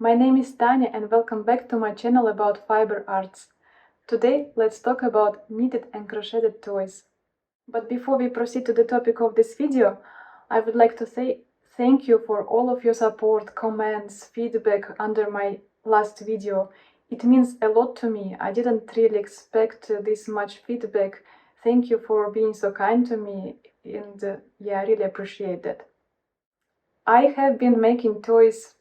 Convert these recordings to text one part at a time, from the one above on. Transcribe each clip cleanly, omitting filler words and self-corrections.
My name is Tanya and welcome back to my channel about fiber arts. Today let's talk about knitted and crocheted toys. But before we proceed to the topic of this video, I would like to say thank you for all of your support, comments, feedback under my last video. It means a lot to me. I didn't really expect this much feedback. Thank you for being so kind to me and I really appreciate that. I have been making toys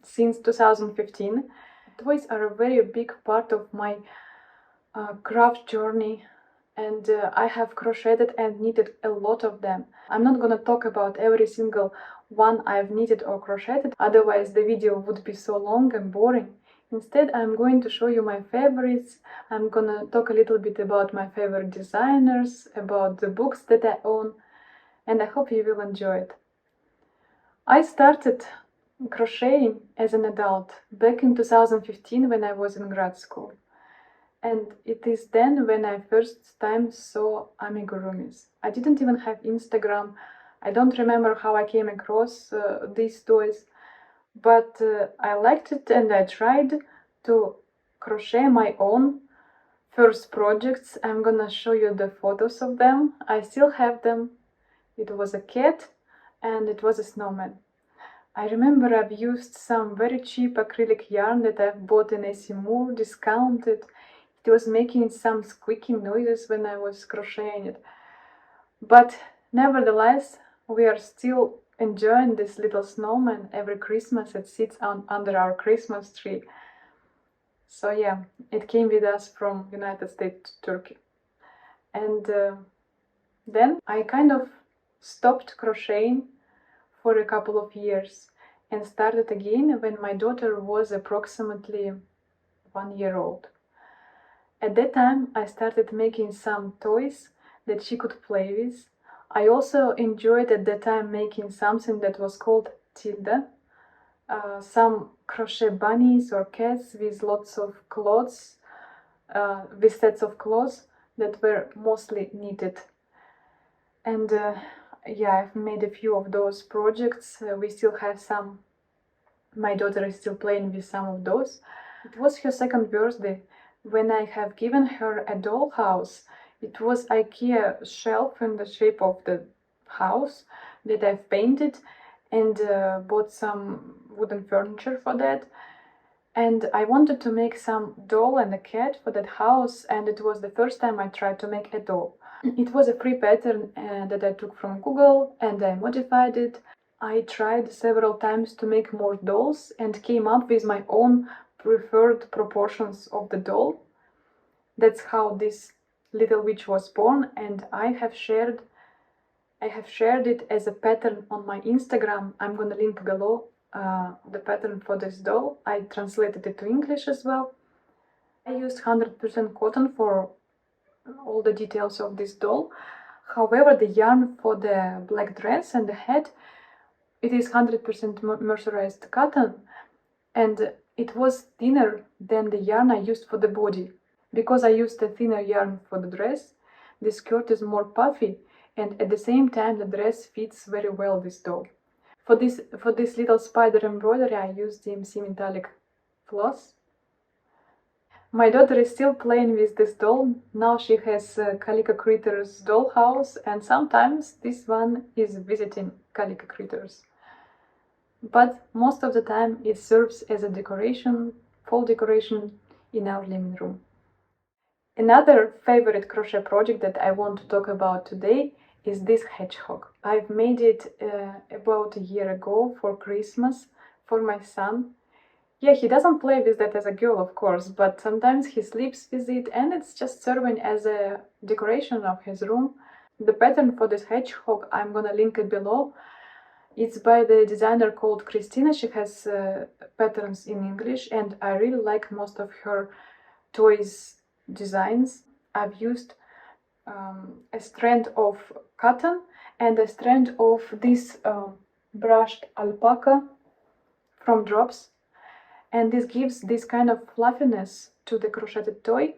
since 2015. Toys are a very big part of my craft journey, and I have crocheted and knitted a lot of them. I'm not gonna talk about every single one I've knitted or crocheted, otherwise the video would be so long and boring. Instead, I'm going to show you my favorites. I'm gonna talk a little bit about my favorite designers, about the books that I own, and I hope you will enjoy it. I started crocheting as an adult back in 2015 when I was in grad school. And it is then when I first time saw amigurumis. I didn't even have Instagram. I don't remember how I came across these toys, but I liked it and I tried to crochet my own first projects. I'm gonna show you the photos of them. I still have them. It was a cat and it was a snowman. I remember I've used some very cheap acrylic yarn that I've bought in AC Moore, discounted. It was making some squeaking noises when I was crocheting it. But nevertheless, we are still enjoying this little snowman. Every Christmas it sits under our Christmas tree. So yeah, it came with us from United States to Turkey. And then I kind of stopped crocheting for a couple of years and started again when my daughter was approximately 1 year old. At that time, I started making some toys that she could play with. I also enjoyed at that time making something that was called tilde, some crochet bunnies or cats with lots of clothes, with sets of clothes that were mostly knitted. And yeah, I've made a few of those projects. We still have some. My daughter is still playing with some of those. It was her second birthday when I have given her a dollhouse. It was IKEA shelf in the shape of the house that I've painted and bought some wooden furniture for that. And I wanted to make some doll and a cat for that house, and it was the first time I tried to make a doll. It was a free pattern that I took from Google and I modified it. I tried several times to make more dolls and came up with my own preferred proportions of the doll. That's how this little witch was born, and I have shared it as a pattern on my Instagram. I'm gonna link below the pattern for this doll. I translated it to English as well. I used 100% cotton for all the details of this doll. However, the yarn for the black dress and the head, it is 100% mercerized cotton, and it was thinner than the yarn I used for the body. Because I used a thinner yarn for the dress, the skirt is more puffy, and at the same time the dress fits very well this doll. For this little spider embroidery I used DMC metallic floss. My daughter is still playing with this doll. Now she has Calico Critters dollhouse, and sometimes this one is visiting Calico Critters. But most of the time it serves as a decoration, fall decoration in our living room. Another favorite crochet project that I want to talk about today is this hedgehog. I've made it about a year ago for Christmas for my son. Yeah, he doesn't play with that as a girl, of course, but sometimes he sleeps with it and it's just serving as a decoration of his room. The pattern for this hedgehog, I'm gonna link it below. It's by the designer called Christina. She has patterns in English and I really like most of her toys designs. I've used a strand of cotton and a strand of this brushed alpaca from Drops, and this gives this kind of fluffiness to the crocheted toy,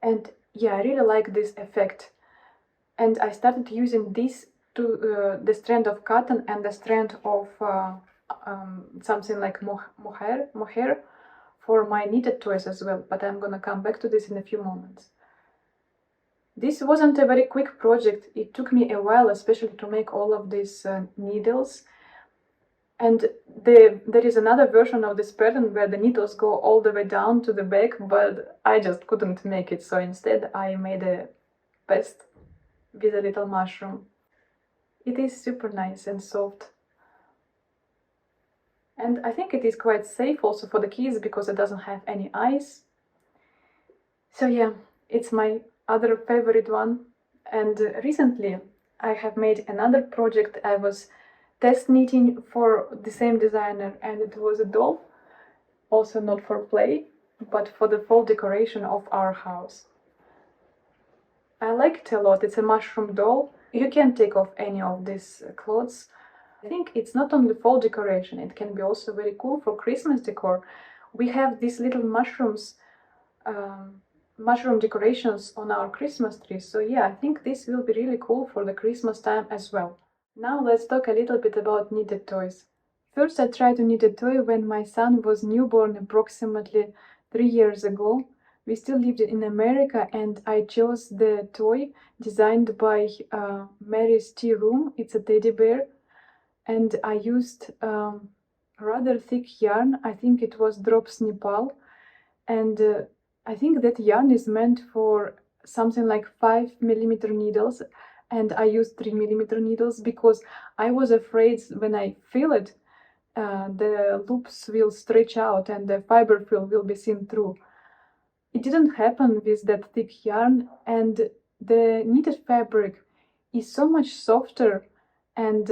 and yeah, I really like this effect. And I started using this to the strand of cotton and the strand of something like mohair for my knitted toys as well, but I'm gonna come back to this in a few moments. This wasn't a very quick project. It took me a while, especially to make all of these needles. And there is another version of this pattern where the needles go all the way down to the back, but I just couldn't make it, so instead I made a vest with a little mushroom. It is super nice and soft. And I think it is quite safe also for the kids because it doesn't have any eyes. So yeah, it's my other favorite one. And recently I have made another project. I was test knitting for the same designer, and it was a doll, also not for play, but for the fall decoration of our house. I like it a lot. It's a mushroom doll. You can take off any of these clothes. I think it's not only fall decoration, it can be also very cool for Christmas decor. We have these little mushrooms, mushroom decorations on our Christmas tree, so yeah, I think this will be really cool for the Christmas time as well. Now let's talk a little bit about knitted toys. First I tried to knit a toy when my son was newborn approximately 3 years ago. We still lived in America, and I chose the toy designed by Mary's Tea Room. It's a teddy bear, and I used rather thick yarn. I think it was Drops Nepal, and I think that yarn is meant for something like 5mm needles, and I used 3mm needles because I was afraid when I fill it, the loops will stretch out and the fiber fill will be seen through. It didn't happen with that thick yarn, and the knitted fabric is so much softer and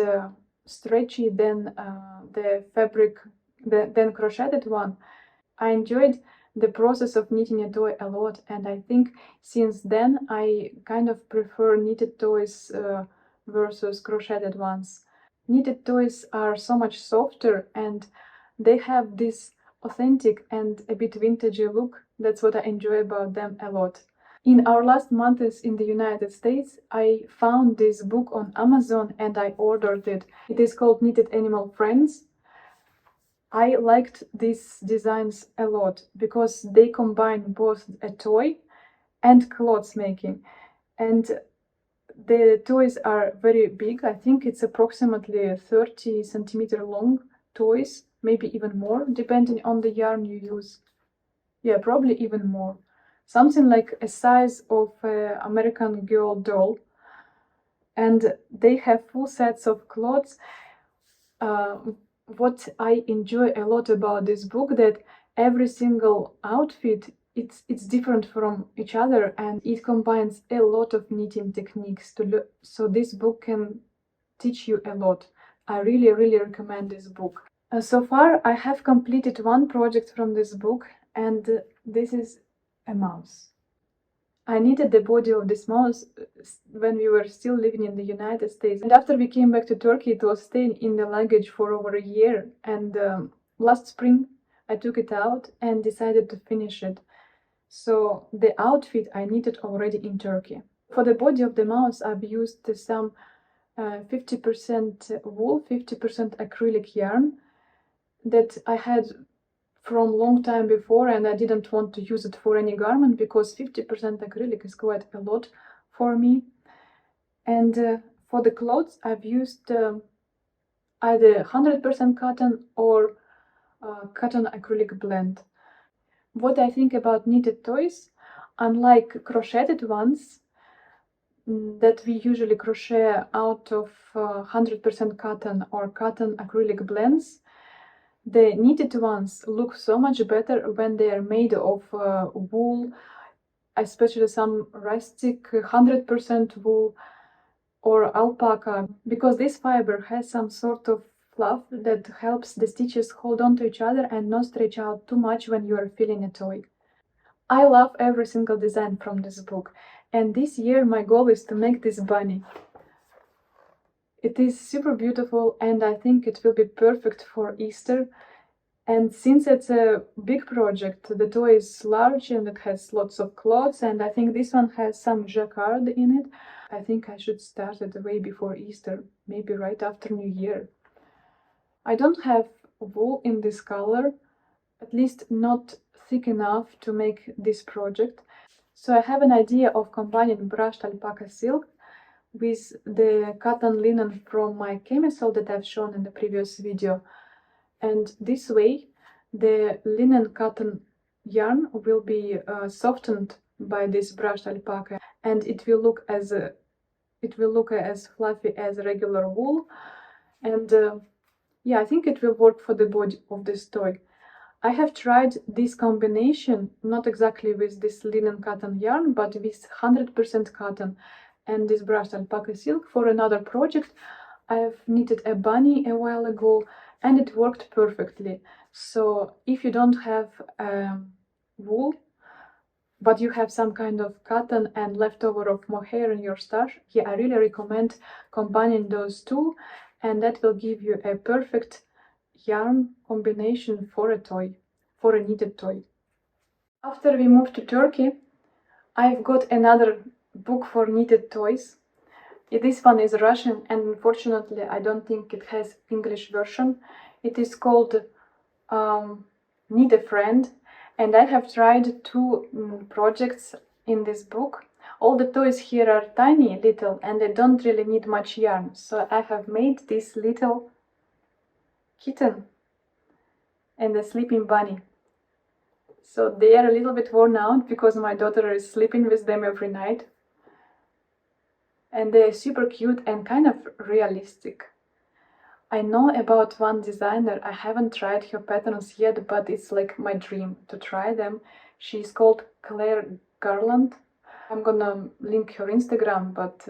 stretchy than the fabric, than crocheted one. I enjoyed the process of knitting a toy a lot, and I think since then I kind of prefer knitted toys versus crocheted ones. Knitted toys are so much softer, and they have this authentic and a bit vintagey look. That's what I enjoy about them a lot. In our last months in the United States, I found this book on Amazon and I ordered it. It is called Knitted Animal Friends. I liked these designs a lot because they combine both a toy and clothes making. And the toys are very big. I think it's approximately 30 centimeter long toys, maybe even more, depending on the yarn you use. Yeah, probably even more. Something like a size of an American Girl doll. And they have full sets of clothes. What I enjoy a lot about this book, that every single outfit it's different from each other, and it combines a lot of knitting techniques so this book can teach you a lot. I really recommend this book. So far I have completed one project from this book, and this is a mouse. I knitted the body of this mouse when we were still living in the United States, and after we came back to Turkey it was staying in the luggage for over a year, and last spring I took it out and decided to finish it. So the outfit I knitted already in Turkey. For the body of the mouse I've used some 50% wool, 50% acrylic yarn that I had from long time before, and I didn't want to use it for any garment because 50% acrylic is quite a lot for me. And for the clothes I've used either 100% cotton or cotton acrylic blend. What I think about knitted toys, unlike crocheted ones that we usually crochet out of 100% cotton or cotton acrylic blends, the knitted ones look so much better when they are made of wool, especially some rustic 100% wool or alpaca, because this fiber has some sort of fluff that helps the stitches hold on to each other and not stretch out too much when you are filling a toy. I love every single design from this book, and this year my goal is to make this bunny. It is super beautiful, and I think it will be perfect for Easter. And since it's a big project, the toy is large and it has lots of clothes, and I think this one has some jacquard in it. I think I should start it way before Easter, maybe right after New Year. I don't have wool in this color, at least not thick enough to make this project. So I have an idea of combining brushed alpaca silk with the cotton linen from my camisole that I've shown in the previous video. And this way the linen cotton yarn will be softened by this brushed alpaca, and it will look as fluffy as regular wool. And yeah, I think it will work for the body of this toy. I have tried this combination not exactly with this linen cotton yarn, but with 100% cotton and this brushed alpaca silk for another project. I've knitted a bunny a while ago and it worked perfectly. So if you don't have wool, but you have some kind of cotton and leftover of mohair in your stash, yeah, I really recommend combining those two, and that will give you a perfect yarn combination for a toy, for a knitted toy. After we moved to Turkey, I've got another book for knitted toys. This one is Russian, and unfortunately I don't think it has English version. It is called Knit a Friend, and I have tried two projects in this book. All the toys here are tiny little and they don't really need much yarn, so I have made this little kitten and a sleeping bunny. So they are a little bit worn out because my daughter is sleeping with them every night. And they're super cute and kind of realistic. I know about one designer, I haven't tried her patterns yet, but it's like my dream to try them. She's called Garland. I'm gonna link her Instagram, but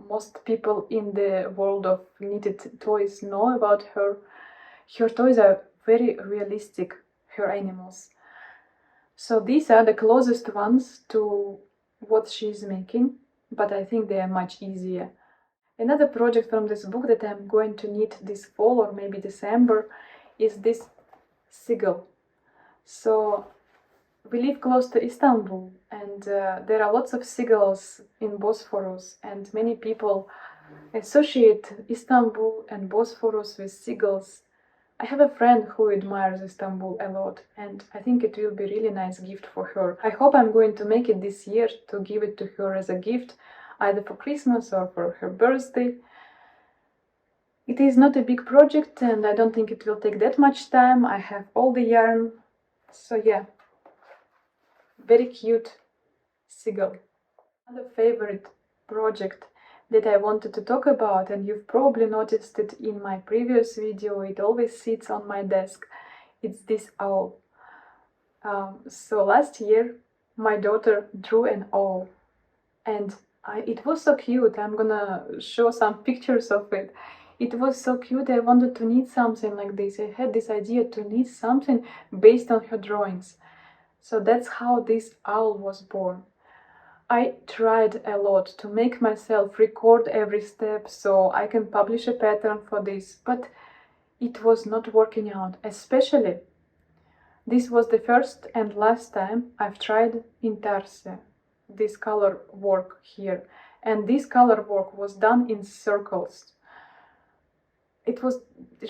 most people in the world of knitted toys know about her. Her toys are very realistic, her animals. So these are the closest ones to what she's making, but I think they are much easier. Another project from this book that I'm going to knit this fall or maybe December is this seagull. So we live close to Istanbul, and there are lots of seagulls in Bosphorus, and many people associate Istanbul and Bosphorus with seagulls. I have a friend who admires Istanbul a lot, and I think it will be a really nice gift for her. I hope I'm going to make it this year to give it to her as a gift, either for Christmas or for her birthday. It is not a big project and I don't think it will take that much time. I have all the yarn, so yeah, very cute seagull. Another favorite project that I wanted to talk about, and you've probably noticed it in my previous video, it always sits on my desk, it's this owl. So last year my daughter drew an owl, and it was so cute. I'm gonna show some pictures of it. It was so cute. I wanted to knit something like this. I had this idea to knit something based on her drawings. So that's how this owl was born. I tried a lot to make myself record every step so I can publish a pattern for this, but it was not working out. Especially, this was the first and last time I've tried intarsia, this color work here, and this color work was done in circles. It was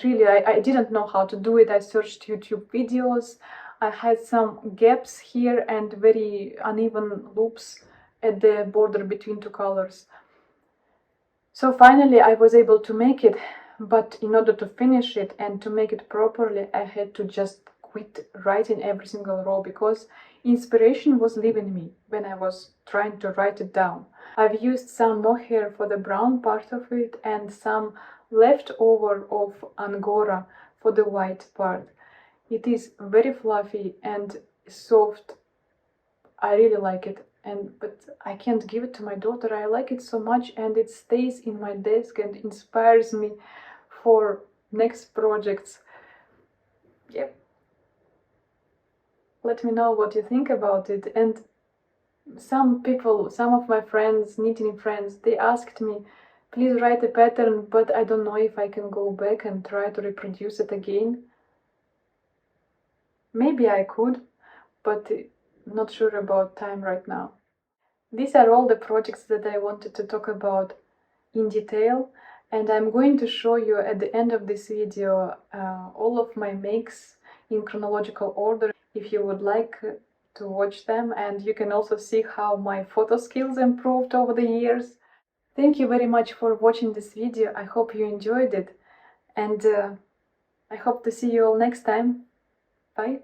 really, I didn't know how to do it. I searched YouTube videos, I had some gaps here and very uneven loops at the border between two colors. So finally I was able to make it, but in order to finish it and to make it properly, I had to just quit writing every single row because inspiration was leaving me when I was trying to write it down. I've used some mohair for the brown part of it and some leftover of angora for the white part. It is very fluffy and soft. I really like it, but I can't give it to my daughter. I like it so much and it stays in my desk and inspires me for next projects. Yep. Let me know what you think about it. And some people, some of my friends, knitting friends, they asked me, please write a pattern, but I don't know if I can go back and try to reproduce it again. Maybe I could, but not sure about time right now. These are all the projects that I wanted to talk about in detail, And I'm going to show you at the end of this video all of my makes in chronological order if you would like to watch them, and you can also see how my photo skills improved over the years. Thank you very much for watching this video. I hope you enjoyed it, and I hope to see you all next time. Bye!